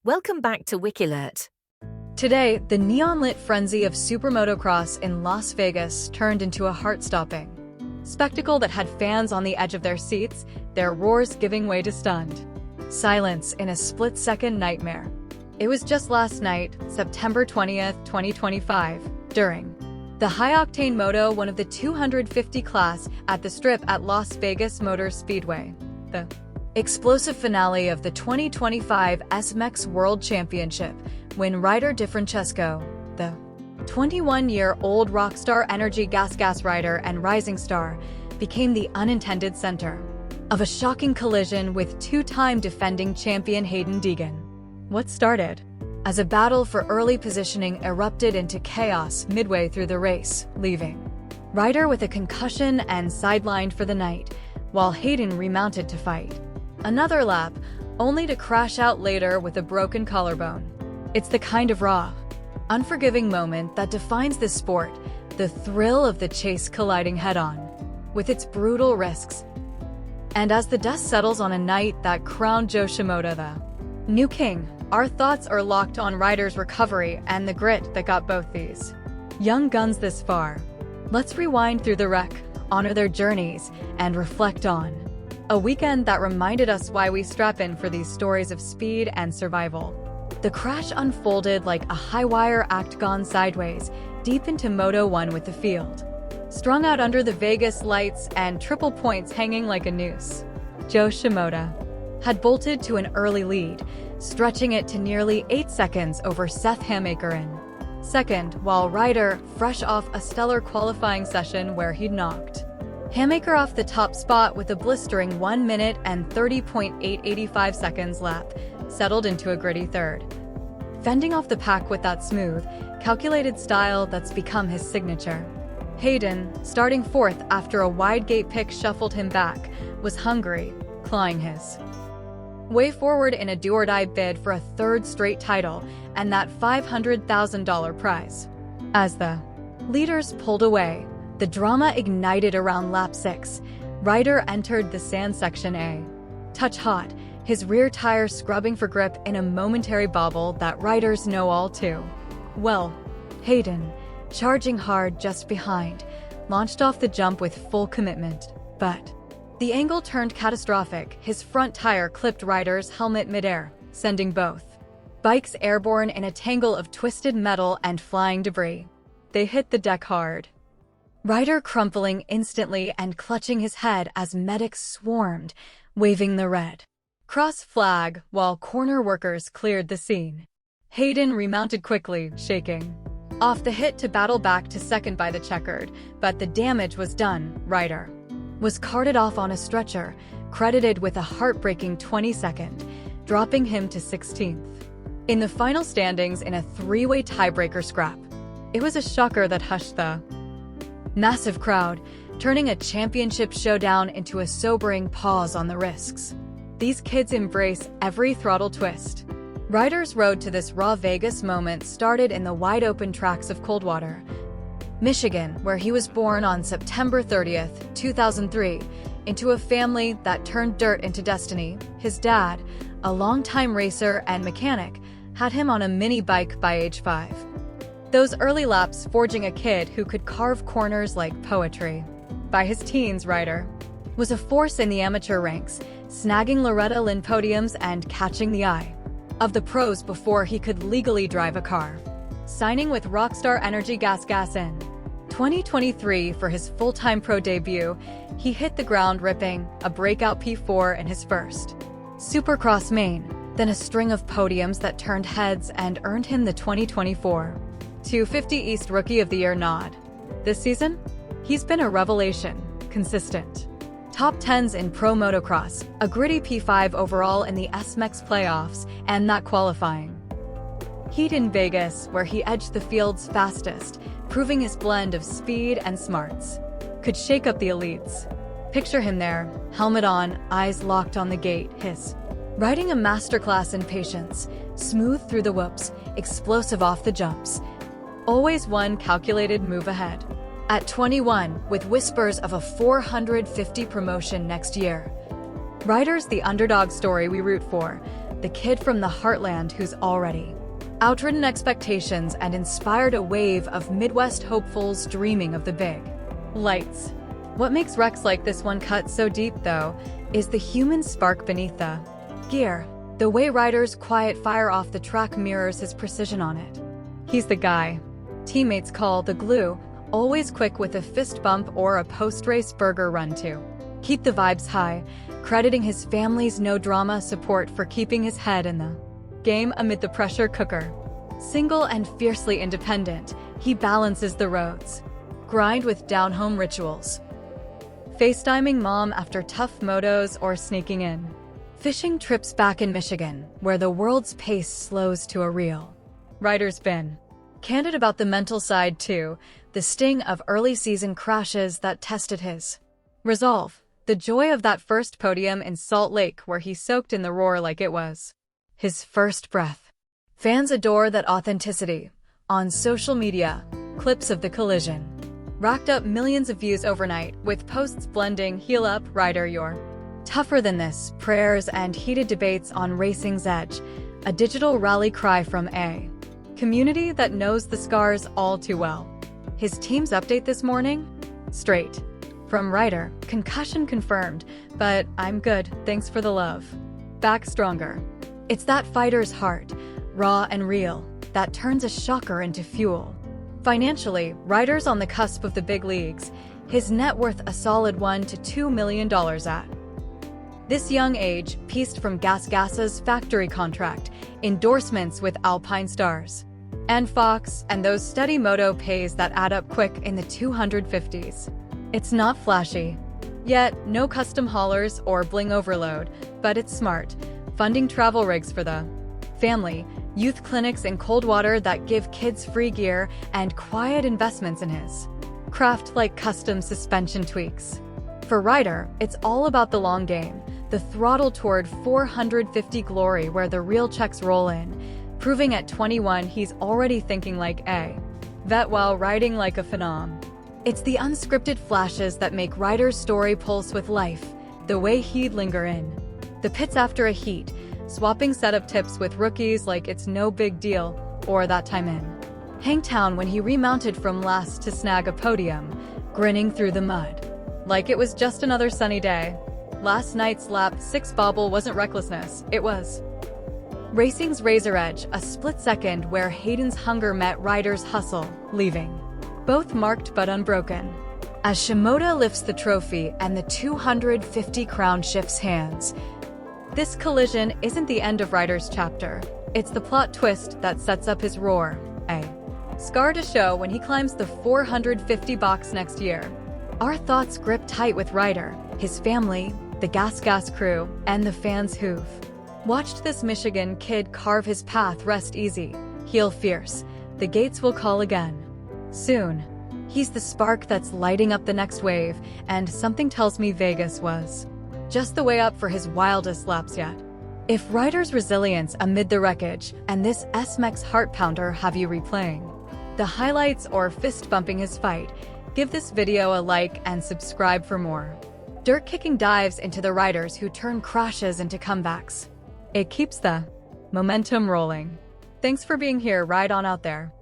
Welcome back to WikiLert. Today, the neon-lit frenzy of SuperMotocross in Las Vegas turned into a heart-stopping spectacle that had fans on the edge of their seats, their roars giving way to stunned silence in a split-second nightmare. It was just last night, September 20th, 2025, during the high-octane moto, one of the 250 class at the Strip at Las Vegas Motor Speedway. The explosive finale of the 2025 SMX World Championship, when Ryder DiFrancesco, the 21-year-old rockstar energy gas rider and rising star, became the unintended center of a shocking collision with two-time defending champion Haiden Deegan. What started as a battle for early positioning erupted into chaos midway through the race, leaving Ryder with a concussion and sidelined for the night, while Haiden remounted to fight another lap, only to crash out later with a broken collarbone. It's the kind of raw, unforgiving moment that defines this sport, the thrill of the chase colliding head-on, with its brutal risks. And as the dust settles on a night that crowned Joe Shimoda the new king, our thoughts are locked on Ryder's recovery and the grit that got both these young guns this far. Let's rewind through the wreck, honor their journeys, and reflect on a weekend that reminded us why we strap in for these stories of speed and survival. The crash unfolded like a high-wire act gone sideways, deep into Moto 1 with the field strung out under the Vegas lights and triple points hanging like a noose. Joe Shimoda had bolted to an early lead, stretching it to nearly 8 seconds over Seth Hamaker in second, while Ryder, fresh off a stellar qualifying session where he'd knocked Hamaker off the top spot with a blistering 1 minute and 30.885 seconds lap, settled into a gritty third, fending off the pack with that smooth, calculated style that's become his signature. Haiden, starting fourth after a wide gate pick shuffled him back, was hungry, clawing his way forward in a do-or-die bid for a third straight title and that $500,000 prize. As the leaders pulled away, the drama ignited around lap 6. Ryder entered the sand section A, touch hot, his rear tire scrubbing for grip in a momentary bobble that riders know all too well. Haiden, charging hard just behind, launched off the jump with full commitment, but the angle turned catastrophic. His front tire clipped Ryder's helmet midair, sending both bikes airborne in a tangle of twisted metal and flying debris. They hit the deck hard, Ryder crumpling instantly and clutching his head as medics swarmed, waving the red cross flag while corner workers cleared the scene. Haiden remounted quickly, shaking off the hit to battle back to second by the checkered, but the damage was done. Ryder was carted off on a stretcher, credited with a heartbreaking 22nd, dropping him to 16th in the final standings in a three-way tiebreaker scrap. It was a shocker that hushed the massive crowd, turning a championship showdown into a sobering pause on the risks. These kids embrace every throttle twist. Ryder's road to this raw Vegas moment started in the wide-open tracks of Coldwater, Michigan, where he was born on September 30th, 2003, into a family that turned dirt into destiny. His dad, a longtime racer and mechanic, had him on a mini bike by age 5. Those early laps forging a kid who could carve corners like poetry. By his teens, Ryder was a force in the amateur ranks, snagging Loretta Lynn podiums and catching the eye of the pros before he could legally drive a car. Signing with Rockstar Energy Gas in 2023 for his full-time pro debut, he hit the ground ripping, a breakout P4 in his first Supercross main, then a string of podiums that turned heads and earned him the 2024 250 East Rookie of the Year nod. This season, he's been a revelation, consistent top 10s in pro motocross, a gritty P5 overall in the SMX playoffs, and that qualifying heat in Vegas where he edged the field's fastest, proving his blend of speed and smarts could shake up the elites. Picture him there, helmet on, eyes locked on the gate, riding a masterclass in patience, smooth through the whoops, explosive off the jumps, always one calculated move ahead. At 21, with whispers of a 450 promotion next year, Ryder's the underdog story we root for, the kid from the heartland who's already outridden expectations and inspired a wave of Midwest hopefuls dreaming of the big lights. What makes wrecks like this one cut so deep, though, is the human spark beneath the gear. The way Ryder's quiet fire off the track mirrors his precision on it. He's the guy teammates call the glue, always quick with a fist bump or a post-race burger run to keep the vibes high, crediting his family's no-drama support for keeping his head in the game amid the pressure cooker. Single and fiercely independent, he balances the roads grind with down-home rituals. FaceTiming mom after tough motos or sneaking in fishing trips back in Michigan, where the world's pace slows to a reel. Ryder's been candid about the mental side too, the sting of early season crashes that tested his resolve, the joy of that first podium in Salt Lake where he soaked in the roar like it was his first breath. Fans adore that authenticity. On social media, clips of the collision racked up millions of views overnight, with posts blending "Heal up, Ryder, you're tougher than this," prayers and heated debates on racing's edge, a digital rally cry from a community that knows the scars all too well. His team's update this morning? Straight from Ryder, concussion confirmed, but I'm good, thanks for the love. Back stronger. It's that fighter's heart, raw and real, that turns a shocker into fuel. Financially, Ryder's on the cusp of the big leagues, his net worth a solid $1 to $2 million at this young age, pieced from Gas's factory contract, endorsements with Alpine Stars and Fox, and those steady moto pays that add up quick in the 250s. It's not flashy, yet no custom haulers or bling overload, but it's smart, funding travel rigs for the family, youth clinics in Coldwater that give kids free gear, and quiet investments in his craft like custom suspension tweaks. For Ryder, it's all about the long game, the throttle toward 450 glory where the real checks roll in, proving at 21 he's already thinking like a vet while riding like a phenom. It's the unscripted flashes that make Ryder's story pulse with life, the way he'd linger in the pits after a heat, swapping setup tips with rookies like it's no big deal, or that time in Hangtown when he remounted from last to snag a podium, grinning through the mud like it was just another sunny day. Last night's lap 6 bobble wasn't recklessness, it was racing's razor edge, a split second where Hayden's hunger met Ryder's hustle, leaving both marked but unbroken. As Shimoda lifts the trophy and the 250 crown shifts hands, this collision isn't the end of Ryder's chapter. It's the plot twist that sets up his roar, a scar to show when he climbs the 450 box next year. Our thoughts grip tight with Ryder, his family, the Gas crew, and the fans who've watched this Michigan kid carve his path. Rest easy, heal fierce. The gates will call again soon. He's the spark that's lighting up the next wave, and something tells me Vegas was just the way up for his wildest laps yet. If Ryder's resilience amid the wreckage and this SMX heart pounder have you replaying the highlights or fist bumping his fight, give this video a like and subscribe for more dirt-kicking dives into the riders who turn crashes into comebacks. It keeps the momentum rolling. Thanks for being here. Ride on out there.